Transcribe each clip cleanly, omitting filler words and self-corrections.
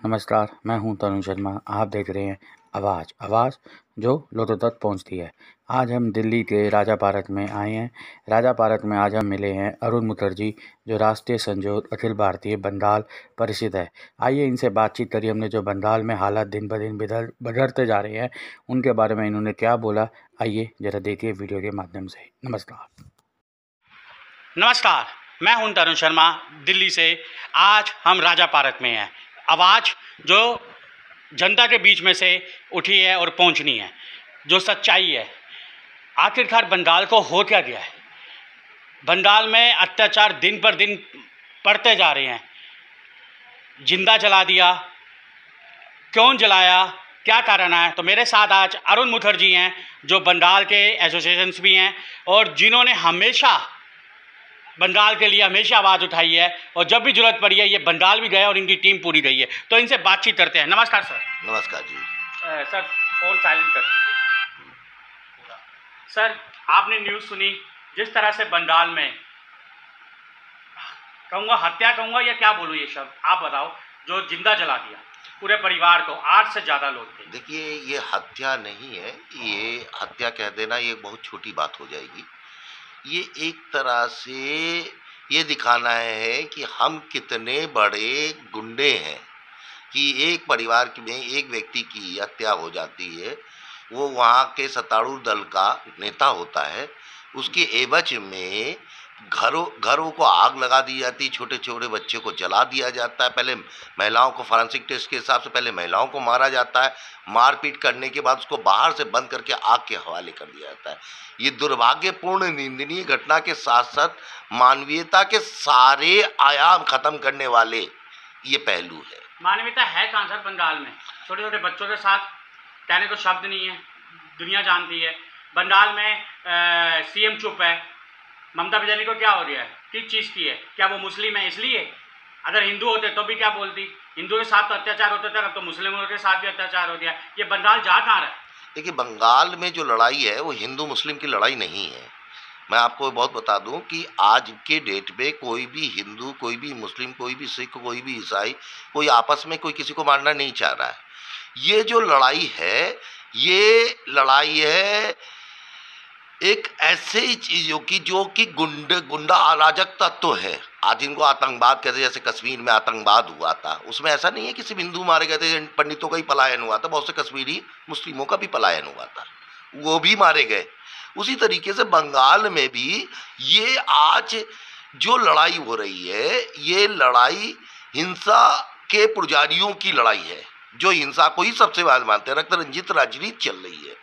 नमस्कार, मैं हूं तरुण शर्मा। आप देख रहे हैं आवाज़ जो लोगों तक पहुंचती है। आज हम दिल्ली के राजा पार्क में आए हैं। राजा पार्क में आज हम मिले हैं अरुण मुखर्जी, जो राष्ट्रीय संयोजक अखिल भारतीय बंगाल परिषद है। आइए इनसे बातचीत करिए। हमने जो बंगाल में हालात दिन ब दिन बिगड़ते जा रहे हैं, उनके बारे में इन्होंने क्या बोला, आइए ज़रा देखिए वीडियो के माध्यम से। नमस्कार, मैं हूं तरुण शर्मा दिल्ली से। आज हम राजा पार्क में हैं। आवाज़ जो जनता के बीच में से उठी है और पहुंचनी है, जो सच्चाई है। आखिरकार बंगाल को हो क्या गया है? बंगाल में अत्याचार दिन पर दिन बढ़ते जा रहे हैं। जिंदा जला दिया, क्यों जलाया, क्या कारण है? तो मेरे साथ आज अरुण मुखर्जी हैं, जो बंगाल के एसोसिएशंस भी हैं और जिन्होंने हमेशा बंगाल के लिए हमेशा आवाज़ उठाई है, और जब भी जरूरत पड़ी है ये बंगाल भी गए और इनकी टीम पूरी गई है। तो इनसे बातचीत करते हैं। नमस्कार सर। नमस्कार जी। सर फोन साइलेंट कर दीजिए। सर, आपने न्यूज़ सुनी जिस तरह से बंगाल में, कहूँगा हत्या कहूँगा या क्या बोलूँ ये शब्द, आप बताओ, जो जिंदा जला दिया पूरे परिवार को, 8 से ज़्यादा लोग थे। देखिए, ये हत्या नहीं है, ये हत्या कह देना ये बहुत छोटी बात हो जाएगी। ये एक तरह से ये दिखाना है कि हम कितने बड़े गुंडे हैं कि एक परिवार में एक व्यक्ति की हत्या हो जाती है। वो वहाँ के सत्तारूढ़ दल का नेता होता है, उसके एवज में घरों को आग लगा दी जाती, छोटे छोटे बच्चे को जला दिया जाता है। पहले महिलाओं को फॉरेंसिक टेस्ट के हिसाब से पहले महिलाओं को मारा जाता है, मारपीट करने के बाद उसको बाहर से बंद करके आग के हवाले कर दिया जाता है। ये दुर्भाग्यपूर्ण निंदनीय घटना के साथ साथ मानवीयता के सारे आयाम खत्म करने वाले ये पहलू है। मानवीयता है कहाँ सर बंगाल में? छोटे छोटे बच्चों के साथ कहने को शब्द नहीं है, दुनिया जानती है। बंगाल में सीएम चुप है। ममता बनर्जी को क्या हो गया है? किस चीज़ की है? क्या वो मुस्लिम है इसलिए? अगर हिंदू होते तो भी क्या बोलती? हिंदू के साथ तो अत्याचार होता था, अब तो मुस्लिमों के साथ भी अत्याचार हो गया। ये बंगाल जा कहाँ रहा है? देखिए, बंगाल में जो लड़ाई है वो हिंदू मुस्लिम की लड़ाई नहीं है। मैं आपको बहुत बता दूं कि आज के डेट में कोई भी हिंदू, कोई भी मुस्लिम, कोई भी सिख, कोई भी ईसाई, कोई आपस में कोई किसी को मारना नहीं चाह रहा है। ये जो लड़ाई है, ये लड़ाई है एक ऐसे ही चीज़ों की जो कि गुंडा अराजक तत्व है। आज इनको आतंकवाद कहते, जैसे कश्मीर में आतंकवाद हुआ था, उसमें ऐसा नहीं है कि सिर्फ हिंदू मारे गए थे, पंडितों का ही पलायन हुआ था, बहुत से कश्मीरी मुस्लिमों का भी पलायन हुआ था, वो भी मारे गए। उसी तरीके से बंगाल में भी ये आज जो लड़ाई हो रही है, ये लड़ाई हिंसा के पुजारियों की लड़ाई है, जो हिंसा को ही सबसे बड़ा मानते हैं। रक्त रंजित राजनीति चल रही है,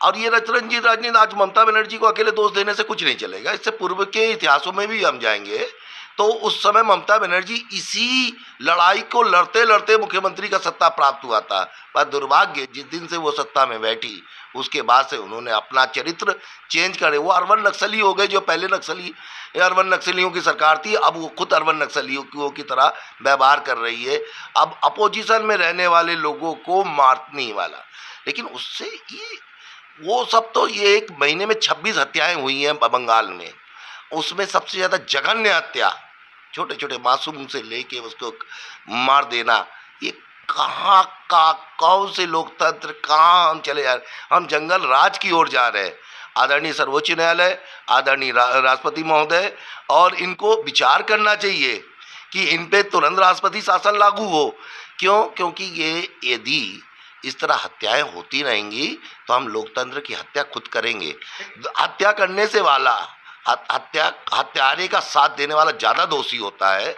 और ये रक्त रंजित राजनीति आज ममता बनर्जी को अकेले दोष देने से कुछ नहीं चलेगा। इससे पूर्व के इतिहासों में भी हम जाएंगे तो उस समय ममता बनर्जी इसी लड़ाई को लड़ते लड़ते मुख्यमंत्री का सत्ता प्राप्त हुआ था। पर दुर्भाग्य, जिस दिन से वो सत्ता में बैठी उसके बाद से उन्होंने अपना चरित्र चेंज करे। वो अरबन नक्सली हो गए। जो पहले नक्सली अरबन नक्सलियों की सरकार थी, अब वो खुद अरबन नक्सलियों की तरह व्यवहार कर रही है। अब अपोजिशन में रहने वाले लोगों को मारने वाला। लेकिन उससे ये वो सब तो, ये एक महीने में 26 हत्याएं हुई हैं बंगाल में। उसमें सबसे ज़्यादा जघन्य हत्या, छोटे छोटे मासूम से लेके उसको मार देना, ये कहाँ का, कौन से लोकतंत्र, कहाँ हम चले जा रहे? हम जंगल राज की ओर जा रहे हैं। आदरणीय सर्वोच्च न्यायालय, आदरणीय राष्ट्रपति महोदय, और इनको विचार करना चाहिए कि इन पे तुरंत राष्ट्रपति शासन लागू हो। क्यों? क्योंकि ये यदि इस तरह हत्याएं होती रहेंगी तो हम लोकतंत्र की हत्या खुद करेंगे। हत्या करने से वाला, हत्यारे का साथ देने वाला ज़्यादा दोषी होता है।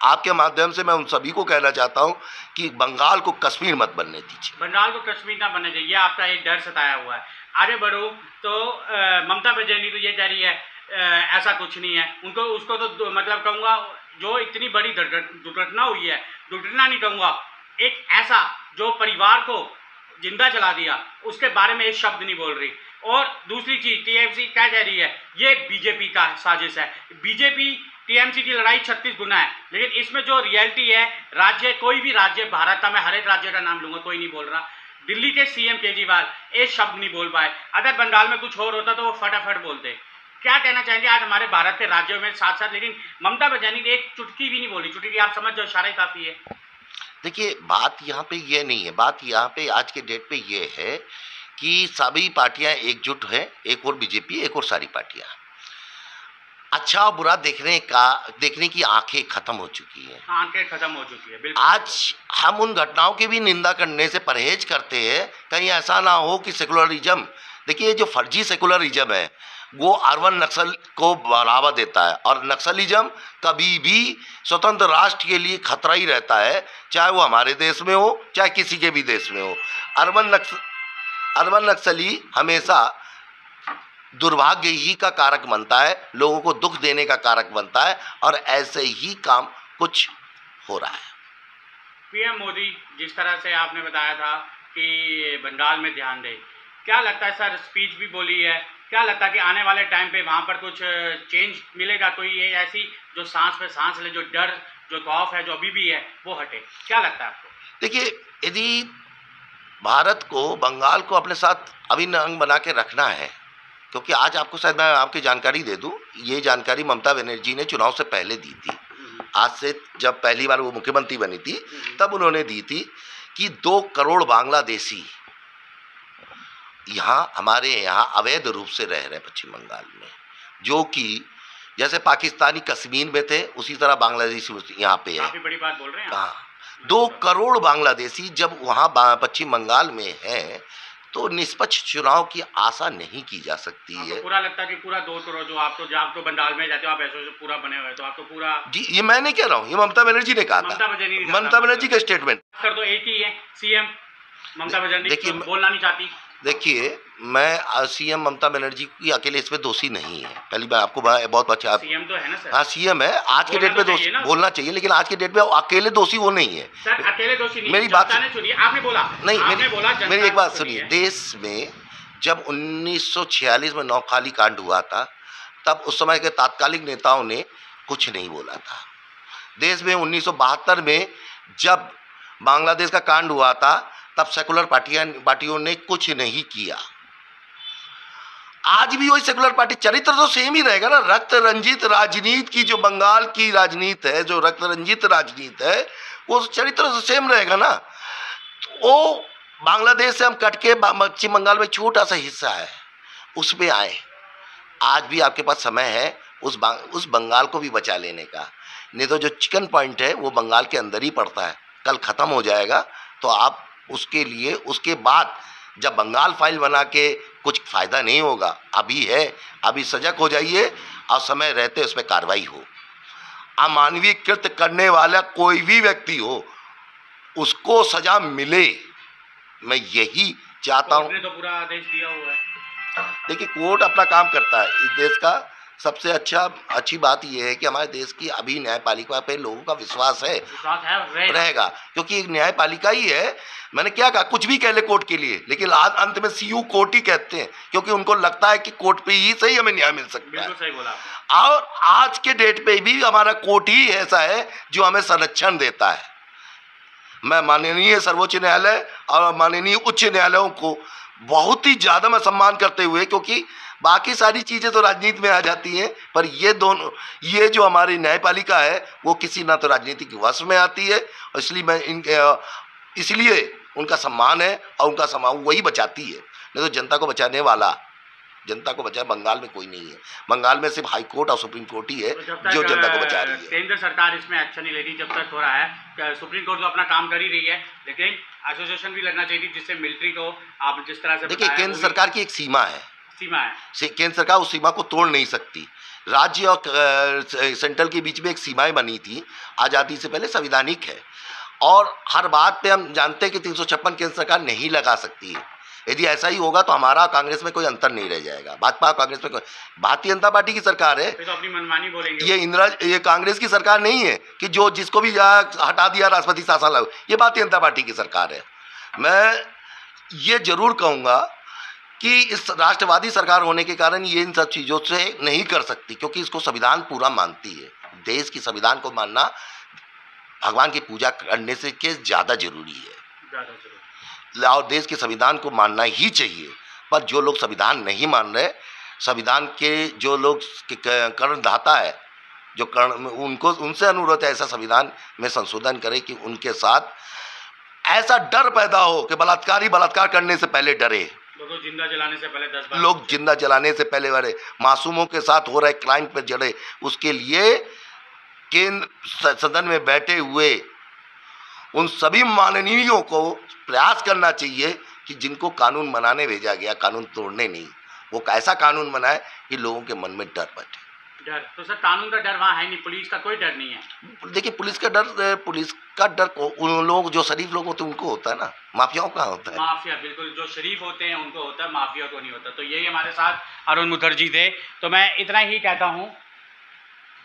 आपके माध्यम से मैं उन सभी को कहना चाहता हूं कि बंगाल को कश्मीर मत बनने दीजिए। बंगाल को कश्मीर ना बनने चाहिए, आपका एक डर सताया हुआ है। आगे बढ़ो तो ममता बनर्जी तो ये कह रही है ऐसा कुछ नहीं है। उनको उसको तो मतलब कहूँगा, जो इतनी बड़ी दुर्घटना हुई है, दुर्घटना नहीं कहूँगा, एक ऐसा जो परिवार को जिंदा जला दिया, उसके बारे में एक शब्द नहीं बोल रही। और दूसरी चीज, टीएमसी क्या कह रही है? ये बीजेपी का साजिश है। बीजेपी टीएमसी की लड़ाई 36 गुना है, लेकिन इसमें जो रियलिटी है, राज्य, कोई भी राज्य, भारत का मैं हर एक राज्य का नाम लूंगा, कोई नहीं बोल रहा। दिल्ली के सीएम केजरीवाल एक शब्द नहीं बोल पाए। अगर बंगाल में कुछ और होता तो वो फटाफट बोलते। क्या कहना चाहेंगे आज हमारे भारत के राज्यों में साथ साथ, लेकिन ममता बनर्जी ने एक चुटकी भी नहीं बोली। चुटकी आप समझ जाओ, इशारा ही काफी है। देखिए, बात यहाँ पे ये नहीं है, बात यहाँ पे आज के डेट पे ये है कि सभी पार्टियां एकजुट हैं, एक और बीजेपी, एक और सारी पार्टियां। अच्छा और बुरा देखने की आंखें खत्म हो चुकी हैं। आंखें खत्म हो चुकी है, बिल्कुल। आज हम उन घटनाओं की भी निंदा करने से परहेज करते हैं, कहीं ऐसा ना हो कि सेकुलरिज्म, देखिए जो फर्जी सेकुलरिज्म है वो अर्बन नक्सल को बढ़ावा देता है, और नक्सलिज्म कभी भी स्वतंत्र राष्ट्र के लिए खतरा ही रहता है, चाहे वो हमारे देश में हो चाहे किसी के भी देश में हो। अर्बन नक्सली हमेशा दुर्भाग्य ही का कारक बनता है, लोगों को दुख देने का कारक बनता है, और ऐसे ही काम कुछ हो रहा है। पीएम मोदी जिस तरह से आपने बताया था कि बंगाल में ध्यान दे, क्या लगता है सर, स्पीच भी बोली है, क्या लगता है कि आने वाले टाइम पे वहाँ पर कुछ चेंज मिलेगा, कोई ये ऐसी जो सांस पे सांस ले, जो डर, जो खौफ है, जो अभी भी है, वो हटे? क्या लगता है आपको? देखिए, यदि भारत को, बंगाल को अपने साथ अभिन्न अंग बना के रखना है, क्योंकि आज आपको शायद मैं आपकी जानकारी दे दूं, ये जानकारी ममता बनर्जी ने चुनाव से पहले दी थी। आज से जब पहली बार वो मुख्यमंत्री बनी थी तब उन्होंने दी थी कि 2 करोड़ बांग्लादेशी हमारे यहाँ अवैध रूप से रह रहे हैं पश्चिम बंगाल में, जो कि जैसे पाकिस्तानी कश्मीर में थे उसी तरह बांग्लादेशी यहाँ पे है। काफी बड़ी बात बोल रहे हैं। हाँ, 2 करोड़ बांग्लादेशी जब वहाँ पश्चिम बंगाल में हैं तो निष्पक्ष चुनाव की आशा नहीं की जा सकती है। तो पूरा लगता है कि पूरा 2 करोड़, जो आप तो बंगाल में जाते हो, आप ऐसे पूरा बने हुए, तो आप तो पूरा। जी, ये मैं नहीं कह रहा हूँ, ये ममता बनर्जी ने कहा था, ममता बनर्जी का स्टेटमेंट। सर तो एक ही है सीएम, ममता बनर्जी देखिए, बोलना नहीं चाहती। देखिए, मैं सीएम ममता बनर्जी की अकेले इस पे दोषी नहीं है, पहली बार आपको बहुत अच्छा। सीएम तो है ना सर? हाँ, सीएम है, आज के डेट पे दोषी बोलना चाहिए, लेकिन आज के डेट पे अकेले दोषी वो नहीं है सर। अकेले दोषी नहीं, मेरी बात सुनिए, आपने बोला नहीं, मेरी एक बात सुनिए। देश में जब 1946 में नौखाली कांड हुआ था, तब उस समय के तात्कालिक नेताओं ने कुछ नहीं बोला था। देश में 1972 में जब बांग्लादेश का कांड हुआ था, तब सेकुलर पार्टियों ने कुछ नहीं किया। आज भी वही सेकुलर पार्टी, चरित्र तो सेम ही रहेगा ना। रक्त रंजित राजनीति की जो बंगाल की राजनीति है, जो रक्त रंजित राजनीति है, वो चरित्र तो सेम रहेगा ना। तो वो बांग्लादेश से हम कट के पश्चिम बंगाल में छोटा सा हिस्सा है, उस पे आए। आज भी आपके पास समय है उस बंगाल को भी बचा लेने का, नहीं तो जो चिकन पॉइंट है वो बंगाल के अंदर ही पड़ता है, कल ख़त्म हो जाएगा। तो आप उसके लिए, उसके बाद जब बंगाल फाइल बना के कुछ फ़ायदा नहीं होगा। अभी है, अभी सजग हो जाइए और समय रहते उस पर कार्रवाई हो। अमानवीय कृत्य करने वाला कोई भी व्यक्ति हो, उसको सजा मिले, मैं यही चाहता हूँ। तो पूरा आदेश दिया हुआ है। देखिए, कोर्ट अपना काम करता है। इस देश का सबसे अच्छी बात यह है कि हमारे देश की अभी न्यायपालिका पे लोगों का विश्वास है, रहेगा, क्योंकि एक न्यायपालिका ही है। मैंने क्या कहा, कुछ भी कह ले कोर्ट के लिए, लेकिन आज अंत में सीयू कोर्ट ही कहते हैं, क्योंकि उनको लगता है कि कोर्ट पे ही सही हमें न्याय मिल सकता है। सही बोला। और आज के डेट पे भी हमारा कोर्ट ही ऐसा है जो हमें संरक्षण देता है। मैं माननीय सर्वोच्च न्यायालय और माननीय उच्च न्यायालयों को बहुत ही ज़्यादा मैं सम्मान करते हुए, क्योंकि बाकी सारी चीज़ें तो राजनीति में आ जाती हैं, पर ये जो हमारी न्यायपालिका है वो किसी ना तो राजनीति के वश में आती है, और इसलिए उनका सम्मान है, और उनका सम्मान वही बचाती है। नहीं तो जनता को बचाने वाला, जनता को बचाए बंगाल में कोई नहीं है। बंगाल में सिर्फ हाई कोर्ट और सुप्रीम कोर्ट ही है जो जनता को बचा रही है। केंद्र सरकार इसमें एक्शन नहीं ले रही जब तक हो रहा है। सुप्रीम कोर्ट तो अपना काम कर ही रही है, लेकिन एसोसिएशन भी लगना चाहिए जिससे मिलिट्री को आप जिस तरह से। देखिए, केंद्र सरकार की एक सीमा है, केंद्र सरकार उस सीमा को तोड़ नहीं सकती। राज्य और सेंट्रल के बीच में एक सीमाएं बनी थी आज़ादी से पहले, संवैधानिक है, और हर बात पे हम जानते हैं कि 356 केंद्र सरकार नहीं लगा सकती है। यदि ऐसा ही होगा तो हमारा कांग्रेस में कोई अंतर नहीं रह जाएगा। भाजपा कांग्रेस में भारतीय जनता पार्टी की सरकार है, तो अपनी मनमानी बोलेंगे। ये कांग्रेस की सरकार नहीं है कि जिसको भी हटा दिया राष्ट्रपति शासन लागू। ये भारतीय जनता पार्टी की सरकार है। मैं ये जरूर कहूँगा कि इस राष्ट्रवादी सरकार होने के कारण ये इन सब चीज़ों से नहीं कर सकती, क्योंकि इसको संविधान पूरा मानती है। देश की संविधान को मानना भगवान की पूजा करने से के ज़्यादा जरूरी है, और देश के संविधान को मानना ही चाहिए। पर जो लोग संविधान नहीं मान रहे, संविधान के जो लोग कर्णधाता है जो कर्ण उनको उनसे अनुरोध है ऐसा संविधान में संशोधन करे कि उनके साथ ऐसा डर पैदा हो कि बलात्कारी बलात्कार करने से पहले डरे, लोग जिंदा जलाने से पहले 10 बार लोग जिंदा जलाने से पहले डरे, मासूमों के साथ हो रहे क्राइम पर जड़े। उसके लिए केंद्र सदन में बैठे हुए उन सभी माननीयों को प्रयास करना चाहिए कि जिनको कानून बनाने भेजा गया, कानून तोड़ने नहीं, वो ऐसा कानून बनाए कि लोगों के मन में डर बैठे। डर तो सर कानून का डर वहाँ है नहीं, पुलिस का कोई डर नहीं है। देखिए पुलिस का डर उन लोग जो शरीफ लोग होते हैं उनको होता है ना, माफियाओं का होता है। माफिया बिल्कुल जो शरीफ होते हैं उनको होता है, माफिया को नहीं होता। तो यही हमारे साथ अरुण मुखर्जी थे। तो मैं इतना ही कहता हूँ,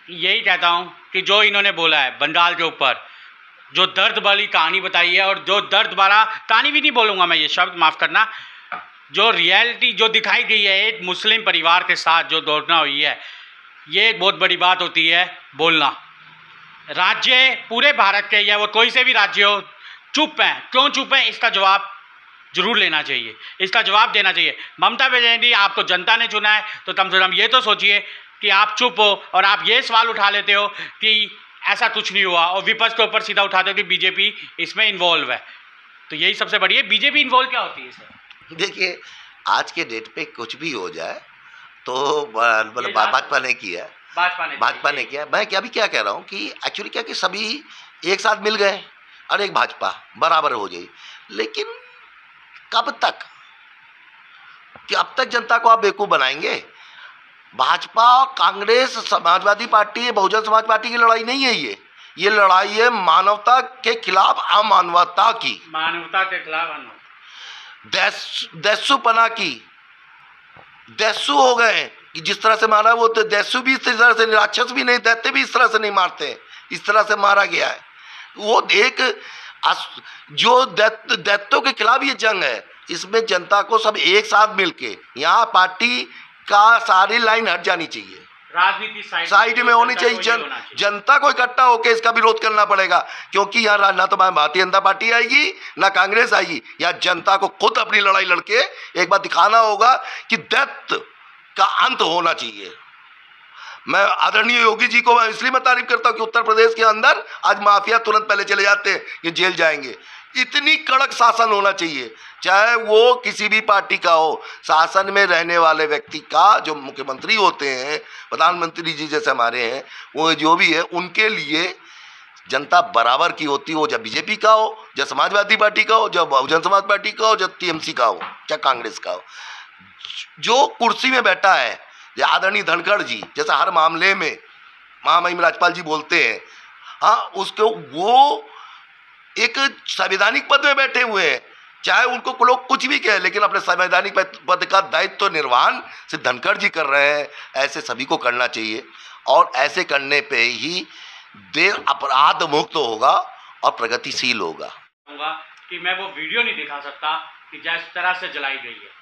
यही कहता हूँ कि जो इन्होंने बोला है बंगाल के ऊपर, जो दर्द वाली कहानी बताई है, और जो दर्द वाला कहानी भी नहीं बोलूँगा मैं ये शब्द, माफ़ करना, जो रियलिटी जो दिखाई गई है एक मुस्लिम परिवार के साथ जो दौड़ना हुई है, ये एक बहुत बड़ी बात होती है बोलना। राज्य पूरे भारत के या वो कोई से भी राज्य हो, चुप हैं, क्यों चुप हैं, इसका जवाब जरूर लेना चाहिए, इसका जवाब देना चाहिए। ममता बनर्जी, आपको जनता ने चुना है तो कम से कम ये तो सोचिए कि आप चुप हो और आप ये सवाल उठा लेते हो कि ऐसा कुछ नहीं हुआ, और विपक्ष के ऊपर सीधा उठाते हो कि बीजेपी इसमें इन्वॉल्व है। तो यही सबसे बड़ी है, बीजेपी इन्वॉल्व क्या होती है सर? देखिए आज के डेट पे कुछ भी हो जाए तो मतलब भाजपा ने किया, भाजपा ने किया। मैं क्या कह रहा हूँ कि एक्चुअली क्या कि सभी एक साथ मिल गए और एक भाजपा बराबर हो जाए, लेकिन कब तक, कि अब तक जनता को आप बेवकूफ़ बनाएंगे? भाजपा, कांग्रेस, समाजवादी पार्टी, बहुजन समाज पार्टी की लड़ाई नहीं है ये लड़ाई है मानवता के खिलाफ अमानवता की, मानवता के खिलाफ दैसुपना की। दैसु हो गए कि जिस तरह से मारा वो, तो दैसु भी इस तरह से, राक्षस भी नहीं, दैत्य भी इस तरह से नहीं मारते, इस तरह से मारा गया है। वो एक जो दैत्यों के खिलाफ ये जंग है, इसमें जनता को सब एक साथ मिलके, यहाँ पार्टी का सारी लाइन हट जानी चाहिए, राजनीति साइड में होनी चाहिए, जनता को इकट्ठा होकर इसका विरोध करना पड़ेगा। क्योंकि यहाँ ना तो भारतीय जनता पार्टी आएगी ना कांग्रेस आएगी, यहाँ जनता को खुद अपनी लड़ाई लड़के एक बार दिखाना होगा कि दैत्य का अंत होना चाहिए। मैं आदरणीय योगी जी को इसलिए मैं तारीफ करता हूँ कि उत्तर प्रदेश के अंदर आज माफिया तुरंत पहले चले जाते हैं, ये जेल जाएंगे। इतनी कड़क शासन होना चाहिए, चाहे वो किसी भी पार्टी का हो, शासन में रहने वाले व्यक्ति का, जो मुख्यमंत्री होते हैं, प्रधानमंत्री जी जैसे हमारे हैं, वो जो भी है उनके लिए जनता बराबर की होती हो, जब बीजेपी का हो, जब समाजवादी पार्टी का हो, जब बहुजन समाज पार्टी का हो, जब टीएमसी का हो, चाहे कांग्रेस का हो। जो कुर्सी में बैठा है आदरणीय धनखड़ जी जैसे हर मामले में महामहिम राज्यपाल जी बोलते हैं, हाँ उसको वो एक संवैधानिक पद में बैठे हुए हैं, चाहे उनको लोग कुछ भी कहें, लेकिन अपने संवैधानिक पद का दायित्व निर्वहन सिर्फ धनखड़ जी कर रहे हैं। ऐसे सभी को करना चाहिए, और ऐसे करने पे ही देश अपराध मुक्त होगा और प्रगतिशील होगा। कि मैं वो वीडियो नहीं दिखा सकता कि जिस तरह से जलाई गई है,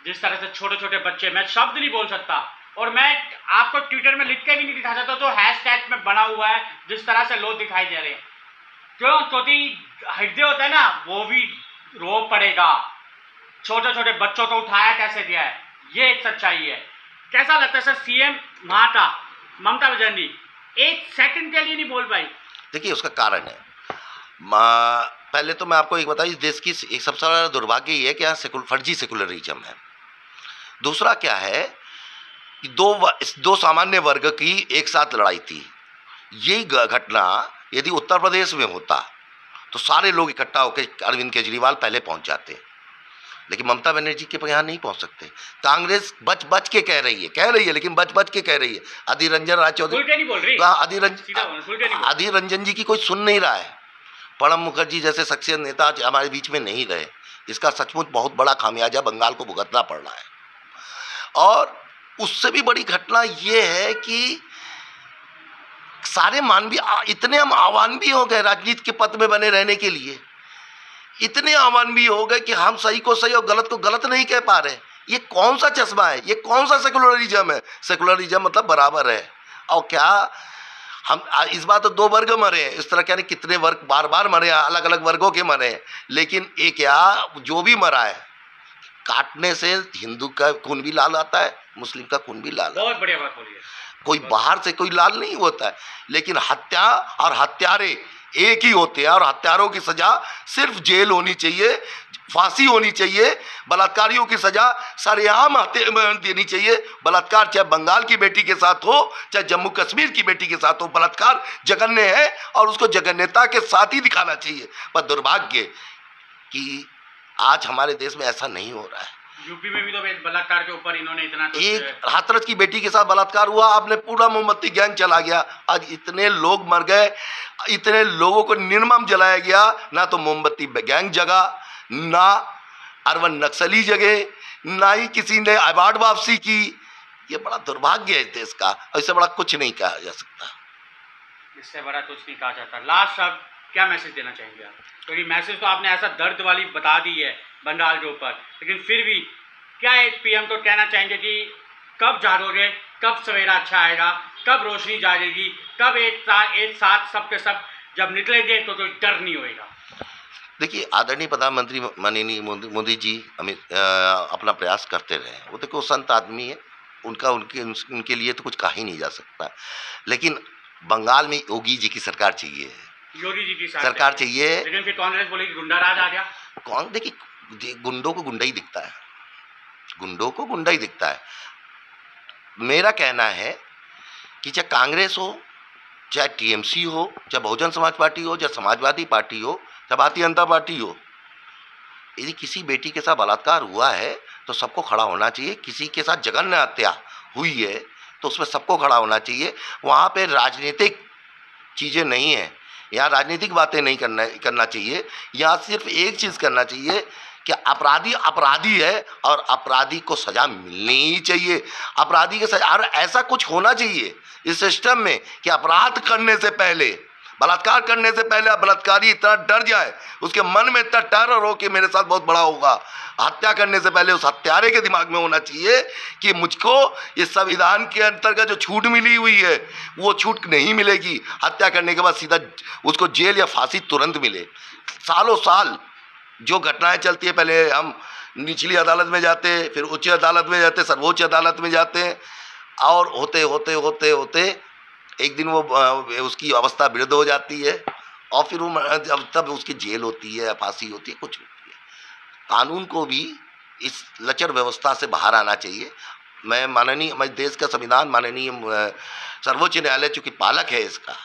जिस तरह से छोटे छोटे बच्चे, मैं शब्द नहीं बोल सकता, और मैं आपको ट्विटर में लिख के भी नहीं दिखा सकता, तो हैशटैग में बना हुआ है, जिस तरह से लोग दिखाई दे रहे हैं। क्यों? क्योंकि हृदय होता है ना, वो भी रो पड़ेगा। छोटे छोटे बच्चों को उठाया कैसे गया है, ये एक सच्चाई है। कैसा लगता है सर, सीएम वहां का ममता बनर्जी एक सेकंड के लिए नहीं बोल पाई? देखिए उसका कारण है, पहले तो मैं आपको एक बताइए, इस देश की एक सबसे बड़ा दुर्भाग्य ये है कि यहाँ फर्जी सेकुलरिज्म है। दूसरा क्या है कि दो सामान्य वर्ग की एक साथ लड़ाई थी। यही घटना यदि उत्तर प्रदेश में होता तो सारे लोग इकट्ठा होकर अरविंद केजरीवाल पहले पहुंच जाते, लेकिन ममता बनर्जी के यहाँ नहीं पहुंच सकते। कांग्रेस बच के कह रही है, लेकिन बच के कह रही है। अधीर रंजन राय चौधरी, अधीर रंजन जी की कोई सुन नहीं रहा है। प्रणब मुखर्जी जैसे शख्सियत नेता हमारे बीच में नहीं रहे, इसका सचमुच बहुत बड़ा खामियाजा बंगाल को भुगतना पड़ रहा है। और उससे भी बड़ी घटना ये है कि सारे मानवीय इतने हम अमानवीय हो गए राजनीति के पद में बने रहने के लिए, इतने अमानवीय हो गए कि हम सही को सही और गलत को गलत नहीं कह पा रहे। ये कौन सा चश्मा है, ये कौन सा सेकुलरिज्म है? सेकुलरिज्म मतलब बराबर है। और क्या हम इस बार तो दो वर्ग मरे हैं, इस तरह क्या नहीं कितने वर्ग बार बार मरे हैं, अलग अलग वर्गों के मरे हैं, लेकिन एक क्या जो भी मरा है, काटने से हिंदू का खून भी लाल आता है, मुस्लिम का खून भी लाल। बहुत बढ़िया बात बोली है। कोई बाहर से कोई लाल नहीं होता है, लेकिन हत्या और हत्यारे एक ही होते हैं, और हत्यारों की सजा सिर्फ जेल होनी चाहिए, फांसी होनी चाहिए। बलात्कारियों की सजा सरेआम देनी चाहिए। बलात्कार चाहे बंगाल की बेटी के साथ हो, चाहे जम्मू कश्मीर की बेटी के साथ हो, बलात्कार जघन्य है और उसको जघन्यता के साथ ही दिखाना चाहिए। पर दुर्भाग्य कि आज हमारे देश में ऐसा नहीं हो रहा है। यूपी में भी तो बलात्कार के ऊपर इन्होंने इतना एक हाथरस की बेटी के साथ बलात्कार हुआ, आपने पूरा मोमबत्ती गैंग चला गया। आज इतने लोग मर गए, इतने लोगों को निर्मम जलाया गया। ना तो मोमबत्ती गैंग जगा, ना अरवन नक्सली जगे, ना ही किसी ने अवार्ड वापसी की। ये बड़ा दुर्भाग्य है देश का, इससे बड़ा कुछ नहीं कहा जा सकता। इससे बड़ा कुछ नहीं कहा जाता। लास्ट अब क्या मैसेज देना चाहेंगे आप? क्योंकि मैसेज तो आपने ऐसा दर्द वाली बता दी है बंगाल के ऊपर, लेकिन फिर भी क्या एक पीएम को कहना चाहेंगे कि कब जागोगे, कब सवेरा अच्छा आएगा, कब रोशनी जागेगी, कब एक साथ सब के सब जब निकलेंगे तो कोई डर नहीं होएगा? देखिए, आदरणीय प्रधानमंत्री माननीय मोदी जी अपना प्रयास करते रहे। वो देखो संत आदमी है, उनके लिए तो कुछ कहा ही नहीं जा सकता। लेकिन बंगाल में योगी जी की सरकार चाहिए, योगी जी की सरकार चाहिए। लेकिन फिर कांग्रेस बोले कि गुंडा राज आ गया। कौन? देखिए, गुंडों को गुंडा ही दिखता है, गुंडों को गुंडा ही दिखता है। मेरा कहना है कि चाहे कांग्रेस हो, चाहे टीएमसी हो, चाहे बहुजन समाज पार्टी हो, चाहे समाजवादी पार्टी हो, चाहे भारतीय जनता पार्टी हो, यदि किसी बेटी के साथ बलात्कार हुआ है तो सबको खड़ा होना चाहिए। किसी के साथ जघन्य हत्या हुई है तो उसमें सबको खड़ा होना चाहिए। वहाँ पे राजनीतिक चीज़ें नहीं है, यहाँ राजनीतिक बातें नहीं करना चाहिए। यहाँ सिर्फ एक चीज़ करना चाहिए कि अपराधी अपराधी है और अपराधी को सज़ा मिलनी ही चाहिए। अपराधी के सजा, और ऐसा कुछ होना चाहिए इस सिस्टम में कि अपराध करने से पहले, बलात्कार करने से पहले बलात्कारी इतना डर जाए, उसके मन में इतना टेरर हो कि मेरे साथ बहुत बड़ा होगा। हत्या करने से पहले उस हत्यारे के दिमाग में होना चाहिए कि मुझको इस संविधान के अंतर्गत जो छूट मिली हुई है वो छूट नहीं मिलेगी। हत्या करने के बाद सीधा उसको जेल या फांसी तुरंत मिले। सालों साल जो घटनाएं चलती है, पहले हम निचली अदालत में जाते, फिर उच्च अदालत में जाते, सर्वोच्च अदालत में जाते, और होते होते होते होते एक दिन वो उसकी अवस्था विरुद्ध हो जाती है और फिर वो तब उसकी जेल होती है, फांसी होती है, कुछ होती है। कानून को भी इस लचर व्यवस्था से बाहर आना चाहिए। मैं देश का संविधान, माननीय सर्वोच्च न्यायालय चूँकि पालक है, इसका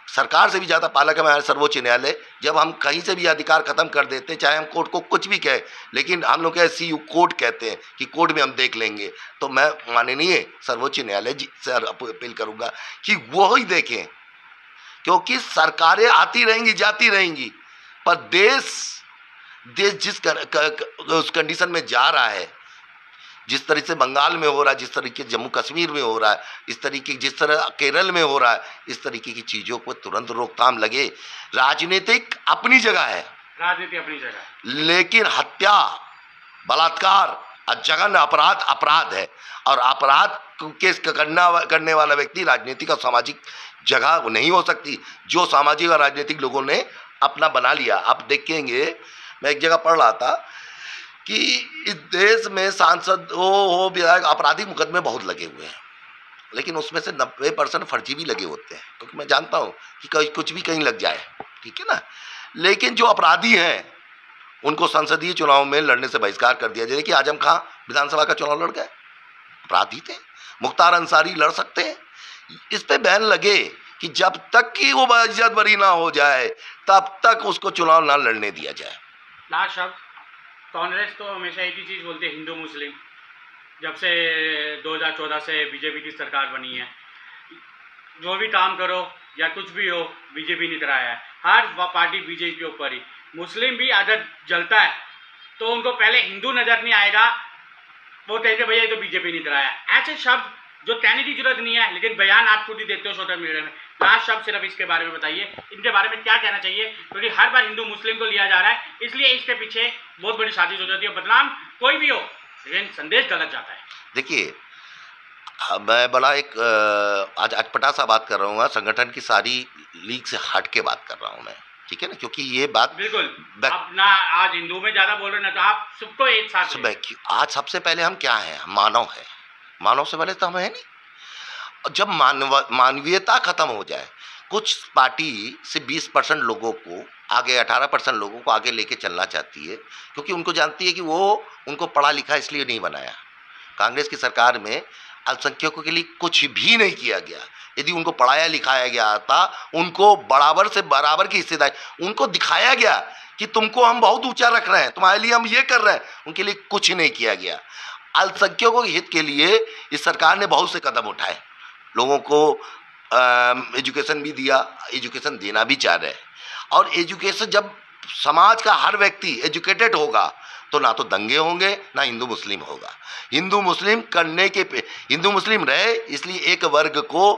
सरकार से भी ज़्यादा पालक है हमारा सर्वोच्च न्यायालय। जब हम कहीं से भी अधिकार खत्म कर देते, चाहे हम कोर्ट को कुछ भी कहें, लेकिन हम लोग CU कोर्ट कहते हैं कि कोर्ट में हम देख लेंगे, तो मैं माननीय सर्वोच्च न्यायालय जी से अपील करूंगा कि वो ही देखें। क्योंकि सरकारें आती रहेंगी जाती रहेंगी, पर देश जिस उस कंडीशन में जा रहा है, जिस तरह से बंगाल में हो रहा है, जिस तरीके जम्मू कश्मीर में हो रहा है, इस तरीके जिस तरह केरल में हो रहा है, इस तरीके की चीज़ों को तुरंत रोकथाम लगे। राजनीतिक अपनी जगह है, राजनीति अपनी जगह, लेकिन हत्या, बलात्कार और जघन्य अपराध अपराध है, और अपराध केस करने वाला व्यक्ति राजनीतिक और सामाजिक जगह नहीं हो सकती जो सामाजिक और राजनीतिक लोगों ने अपना बना लिया। आप देखेंगे, मैं एक जगह पढ़ रहा था कि इस देश में सांसद हो विधायक आपराधिक मुकदमे बहुत लगे हुए हैं, लेकिन उसमें से 90% फर्जी भी लगे होते हैं, क्योंकि मैं जानता हूँ कि कुछ भी कहीं लग जाए, ठीक है ना। लेकिन जो अपराधी हैं उनको संसदीय चुनाव में लड़ने से बहिष्कार कर दिया जाए। कि आजम खां विधानसभा का चुनाव लड़ गए, अपराधी थे। मुख्तार अंसारी लड़ सकते हैं। इस पे बैन लगे कि जब तक कि वो बाइज्जत बरी ना हो जाए तब तक उसको चुनाव ना लड़ने दिया जाए। लास्ट शब्द, कांग्रेस तो हमेशा एक ही चीज़ बोलती है, हिंदू मुस्लिम। जब से 2014 से बीजेपी की सरकार बनी है, जो भी काम करो या कुछ भी हो, बीजेपी ने कराया है। हर पार्टी बीजेपी के ऊपर ही। मुस्लिम भी अगर जलता है तो उनको पहले हिंदू नज़र नहीं आएगा, वो कहेंगे भैया ये तो बीजेपी ने कराया। ऐसे शब्द जो कहने की जरूरत नहीं है, लेकिन बयान आप खुद ही देते हो सोशल मीडिया में। लास्ट शब्द सिर्फ इसके बारे में बताइए, इनके बारे में क्या कहना चाहिए, क्योंकि हर बार हिंदू मुस्लिम को लिया जा रहा है, इसलिए इसके पीछे बहुत बड़ी साजिश हो जाती है। बदनाम कोई भी हो, लेकिन संदेश गलत जाता है। देखिए, मैं बड़ा एक आज अटपटा सा बात कर रहा हूँ, संगठन की सारी लीग से हट के बात कर रहा हूँ मैं, ठीक है ना, क्योंकि ये बात बिल्कुल आप ना आज हिंदू में ज़्यादा बोल रहे हैं ना, तो आप सबको एक साथ। आज सबसे पहले हम क्या हैं? हम मानव है, मानव से पहले तो हम है नहीं। जब मानवीयता खत्म हो जाए, कुछ पार्टी से 20% लोगों को आगे, 18% लोगों को आगे लेके चलना चाहती है, क्योंकि उनको जानती है कि वो उनको पढ़ा लिखा इसलिए नहीं बनाया। कांग्रेस की सरकार में अल्पसंख्यकों के लिए कुछ भी नहीं किया गया। यदि उनको पढ़ाया लिखाया गया था, उनको बराबर से बराबर की हिस्सेदारी, उनको दिखाया गया कि तुमको हम बहुत ऊंचा रख रहे हैं, तुम्हारे लिए हम ये कर रहे हैं, उनके लिए कुछ नहीं किया गया। अल्पसंख्यकों के हित के लिए इस सरकार ने बहुत से कदम उठाए, लोगों को एजुकेशन भी दिया, एजुकेशन देना भी चाह रहे हैं। और एजुकेशन, जब समाज का हर व्यक्ति एजुकेटेड होगा तो ना तो दंगे होंगे, ना हिंदू मुस्लिम होगा। हिंदू मुस्लिम करने के हिंदू मुस्लिम रहे, इसलिए एक वर्ग को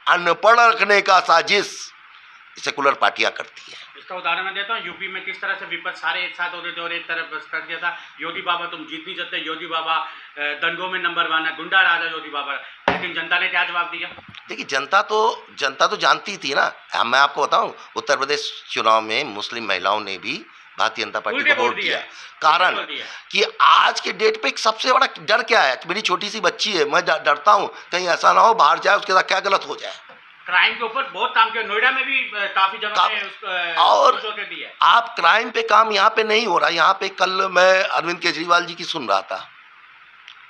अनपढ़ रखने का साजिश सेकुलर पार्टियां करती हैं। इसका उदाहरण मैं देता हूँ, यूपी में किस तरह से विपक्ष सारे एक साथ होते थे और एक तरफ बस कर दिया था, योगी बाबा तुम जीत नहीं सकते, योगी बाबा दंगों में नंबर 1 है, गुंडा राजा योगी बाबा। लेकिन जनता ने क्या जवाब दिया? देखिए, जनता तो जानती थी ना। मैं आपको बताऊं, उत्तर प्रदेश चुनाव में मुस्लिम महिलाओं ने भी भारतीय जनता पार्टी को वोट दिया। कारण कि आज के डेट पे सबसे बड़ा डर क्या है, मेरी छोटी सी बच्ची है, मैं डरता हूं कहीं ऐसा ना हो बाहर जाए, उसके साथ क्या गलत हो जाए। क्राइम के ऊपर बहुत काम किया, नोएडा में भी काफी जनों ने और आप क्राइम पे काम यहाँ पे नहीं हो रहा। यहाँ पे कल मैं अरविंद केजरीवाल जी की सुन रहा था,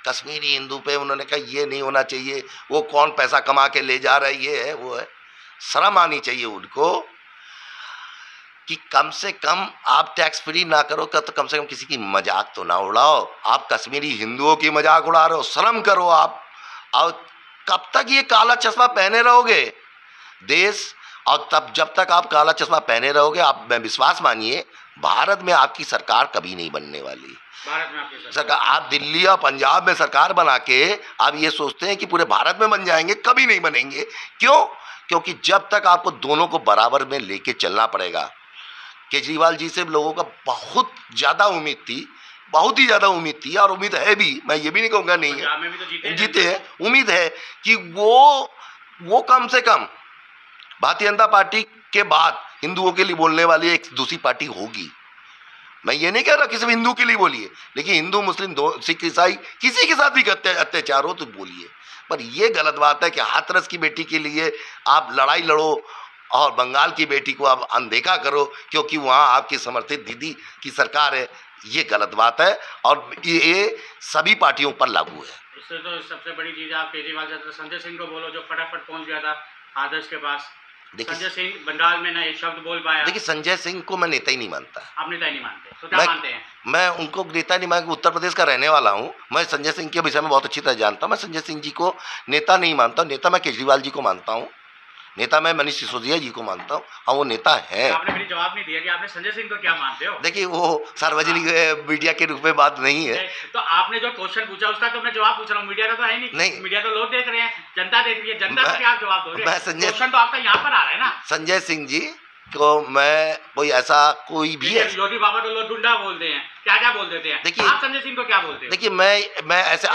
कश्मीरी हिंदू पे उन्होंने कहा ये नहीं होना चाहिए, वो कौन पैसा कमा के ले जा रहा है, ये है वो है। शर्म आनी चाहिए उनको कि कम से कम आप टैक्स फ्री ना करो तो कम से कम किसी की मजाक तो ना उड़ाओ। आप कश्मीरी हिंदुओं की मजाक उड़ा रहे हो, शर्म करो आप। और कब तक ये काला चश्मा पहने रहोगे देश, और तब जब तक आप काला चश्मा पहने रहोगे, आप मैं विश्वास मानिए भारत में आपकी सरकार कभी नहीं बनने वाली। भारत में आपकी सरकार, आप दिल्ली और पंजाब में सरकार बना के आप ये सोचते हैं कि पूरे भारत में बन जाएंगे, कभी नहीं बनेंगे। क्यों? क्योंकि जब तक आपको दोनों को बराबर में लेके चलना पड़ेगा। केजरीवाल जी से लोगों का बहुत ज़्यादा उम्मीद थी, बहुत ही ज़्यादा उम्मीद थी, और उम्मीद है भी, मैं ये भी नहीं कहूँगा नहीं है, तो जीते हैं। उम्मीद है कि वो कम से कम भारतीय जनता पार्टी के बाद हिंदुओं के लिए बोलने वाली एक दूसरी पार्टी होगी। मैं ये नहीं कह रहा कि सिर्फ हिंदू के लिए बोलिए, लेकिन हिंदू मुस्लिम सिख ईसाई किसी के साथ भी अत्याचार हो तो बोलिए। पर ये गलत बात है कि हाथरस की बेटी के लिए आप लड़ाई लड़ो और बंगाल की बेटी को आप अनदेखा करो क्योंकि वहाँ आपकी समर्थित दीदी की सरकार है। ये गलत बात है और ये सभी पार्टियों पर लागू है। इससे तो सबसे बड़ी चीज़ आप केजरीवाल से संजय सिंह को बोलो, जो फटाफट पहुंच गया था हाथरस के पास। संजय सिंह बंगाल में ना एक शब्द बोल पाया। देखिए, संजय सिंह को मैं नेता ही नहीं मानता। आप नेता ही नहीं मानते तो क्या मानते हैं? मैं उनको नेता नहीं मानता, उत्तर प्रदेश का रहने वाला हूँ। मैं संजय सिंह के विषय में बहुत अच्छी तरह जानता हूँ। मैं संजय सिंह जी को नेता नहीं मानता। नेता मैं केजरीवाल जी को मानता हूँ, नेता मैं मनीष सिसोदिया जी को मानता हूँ। हाँ, वो नेता है। आपने मेरी जवाब नहीं दिया कि आपने संजय सिंह को क्या मानते हो। देखिए, वो सार्वजनिक मीडिया के रूप में बात नहीं है। तो आपने जो क्वेश्चन पूछा उसका तो मैं जवाब पूछ रहा हूँ, मीडिया का तो है नहीं। मीडिया तो लोग देख रहे हैं, जनता देख रही है, जनता को क्या आप जवाब दोगे? क्वेश्चन तो आपका यहाँ पर आ रहा है ना। संजय सिंह जी को मैं कोई ऐसा कोई भी योगी बाबा को लोग गुंडा बोलते हैं, क्या क्या बोल देते हैं। देखिए, आप संजय सिंह को क्या बोलते हैं? देखिए, मैं ऐसे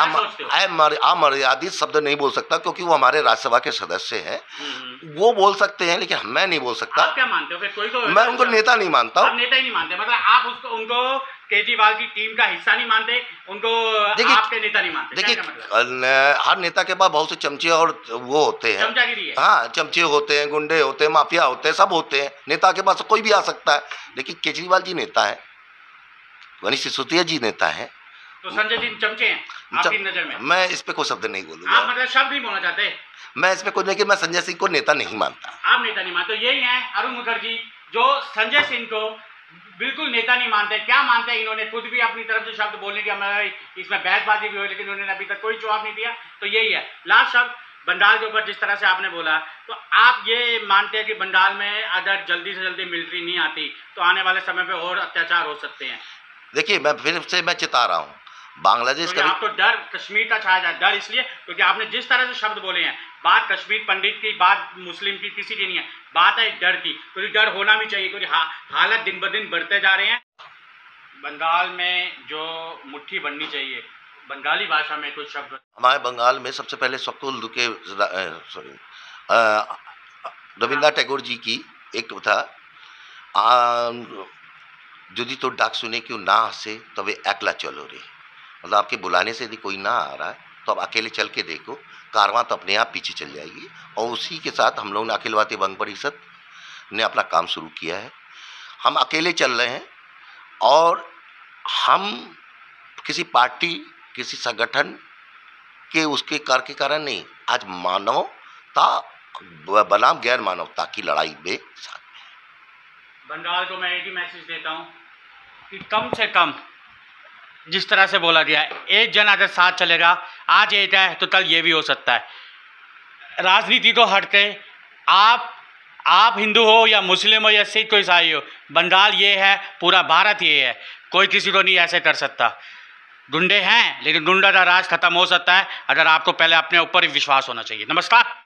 अमर्यादित शब्द नहीं बोल सकता क्योंकि वो हमारे राज्यसभा के सदस्य हैं। वो बोल सकते हैं लेकिन मैं नहीं बोल सकता। आप क्या मानते हो फिर? कोई तो मैं उनको नेता नहीं मानता हूँ। आप नेता ही नहीं मानते, मतलब आप उनको केजरीवाल की टीम का हिस्सा नहीं मानते, उनको आपके नेता नहीं मानते। देखिए, हर नेता के पास बहुत से चमचे और वो होते हैं, चमचागिरी है। हाँ, चमचे होते हैं, गुंडे होते हैं, माफिया होते हैं, सब होते हैं। नेता के पास कोई भी आ सकता है, लेकिन केजरीवाल जी नेता है, मनीष सिसोदिया जी नेता है। तो संजय जी चमचे हैं आपकी नजर में? मैं इस पे कोई शब्द नहीं बोलूंगा। आप मतलब शब्द नहीं बोलना चाहते? मैं इस पे कोई नहीं, कि मैं संजय सिंह को नेता नहीं मानता। आप नेता नहीं मानते? तो यही है अरुण मुखर्जी जो संजय सिंह को बिल्कुल नेता नहीं मानते। क्या मानते हैं? इन्होंने खुद भी अपनी तरफ से शब्द बोलने की हमारे इसमें बहसबाजी भी हुई, लेकिन उन्होंने अभी तक कोई जवाब नहीं दिया। तो यही है लास्ट शब्द बंगाल के ऊपर जिस तरह से आपने बोला, तो आप ये मानते हैं कि बंगाल में अगर जल्दी से जल्दी मिलिट्री नहीं आती तो आने वाले समय पे और अत्याचार हो सकते हैं? देखिए, मैं फिर से मैं चिता रहा हूँ, बांग्लादेश का आपको डर कश्मीर का छाया जाए। डर इसलिए क्योंकि आपने जिस तरह से शब्द बोले हैं, बात कश्मीर पंडित की, बात मुस्लिम की, किसी की नहीं है, बात है डर की। क्योंकि डर होना भी चाहिए क्योंकि हालत दिन ब दिन बढ़ते जा रहे हैं। बंगाल में जो मुट्ठी बननी चाहिए, बंगाली भाषा में कुछ शब्द। हमारे बंगाल में सबसे पहले सकुल के रविन्द्रनाथ टैगोर जी की एक था, यदि तो डाक सुने क्यों ना हंसे तबे एकला चलो रे। मतलब आपके बुलाने से यदि कोई ना आ रहा है तो आप अकेले चल के देखो, कारवां तो अपने आप पीछे चल जाएगी। और उसी के साथ हम लोगों ने अखिल भारतीय बंग परिषद ने अपना काम शुरू किया है। हम अकेले चल रहे हैं और हम किसी पार्टी, किसी संगठन के उसके कर के कारण नहीं, आज मानवता बनाम गैर मानवता की लड़ाई में साथ में। बंगाल को मैं एक ही मैसेज देता हूँ कि कम से कम जिस तरह से बोला गया है, एक जन अगर साथ चलेगा, आज एक है तो कल ये भी हो सकता है। राजनीति तो हट के आप हिंदू हो या मुस्लिम हो या सिख को ईसाई हो, बंगाल ये है, पूरा भारत ये है, कोई किसी को नहीं ऐसे कर सकता। गुंडे हैं लेकिन गुंडा का राज खत्म हो सकता है अगर आपको पहले अपने ऊपर ही विश्वास होना चाहिए। नमस्कार।